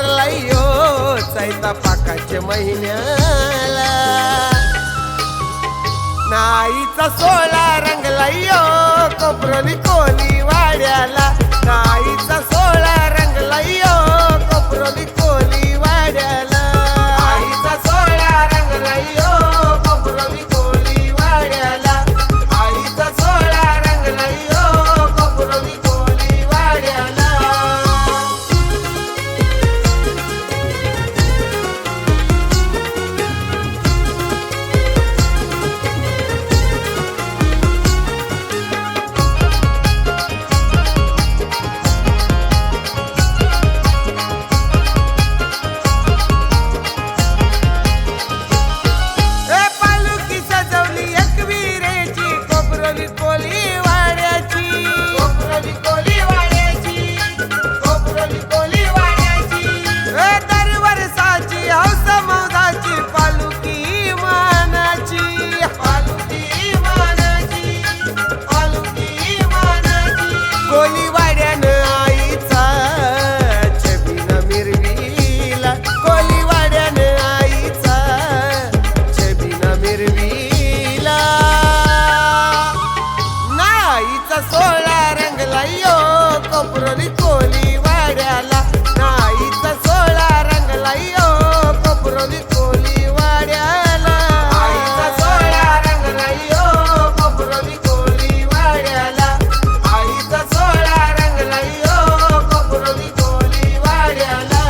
भरलाय यो चैता पाकाच्या महिन्याला नाईचा सोळा रंगलाय यो कोपरोली कोली वाड्याला नाईचा सोळा रंगलाय यो कोपरोली कोली वाड्याला आईचा सोळा रंगलाय यो कोपरोली कोली वाड्याला आईचा सोळा रंगलाय यो कोपरोली कोली वाड्याला कोपरोली कोली वाड्याला नाईचा सोळा रंगलाय यो कोपरोली कोली वाड्याला आईचा सोळा रंगलाय यो कोपरोली कोली वाड्याला आईचा सोळा रंगलाय यो कोपरोली कोली वाड्याला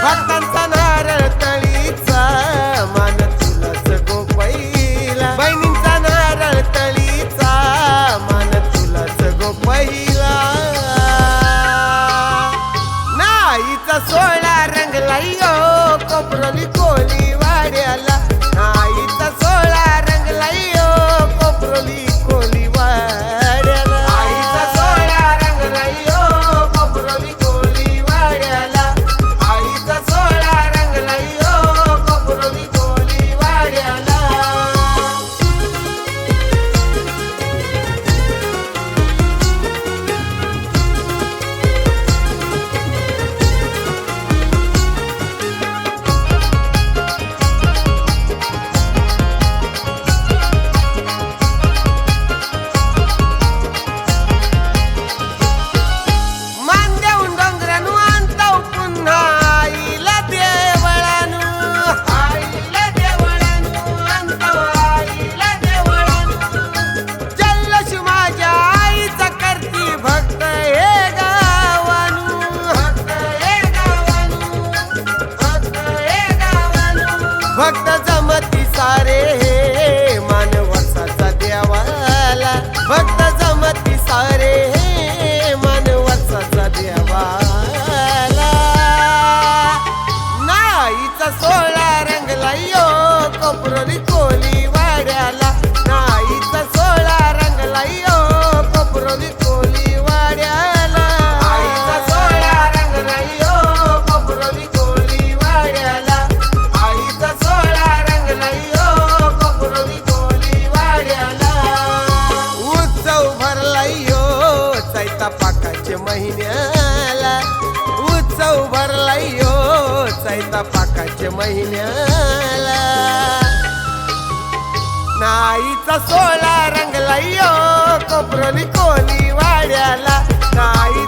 भक्तांचा नारळ तळीचा मान तुलाच गो पहिला बहिणींचा नारळ तळीचा मान तुलाच गो पहिला नाईचा सोळा रंगलाय यो कोपरोली कोली वाड्याला नाईचा सोळा रंगलाय यो कोपरोली कोली वाड्याला आईचा सोळा रंगलाय यो कोपरोली कोली वाड्याला आईचा सोळा रंगलाय यो कोपरोली कोली वाड्याला भक्त जमती सारे हे मानवसाचा देवाला भक्त जमती सारे हे मानवसाचा देवाला नाईचा सोळा रंगलाय यो कोपरोली कोली वाड्याला नाईचा सोळा रंगलाय यो कोपरोली कोली वाड्याला आईचा सोळा रंगलाय यो कोपरोली कोली वाड्याला आईचा सोळा रंगलाय यो कोपरोली कोली वाड्याला उत्सव भरलाय यो चैता पाकाच्या महिन्याला उत्सव भरलाय यो चैता पाकाच्या महिन्याला नाईचा सोळा रंगलाय यो कोपरोली कोली वाड्याला नाई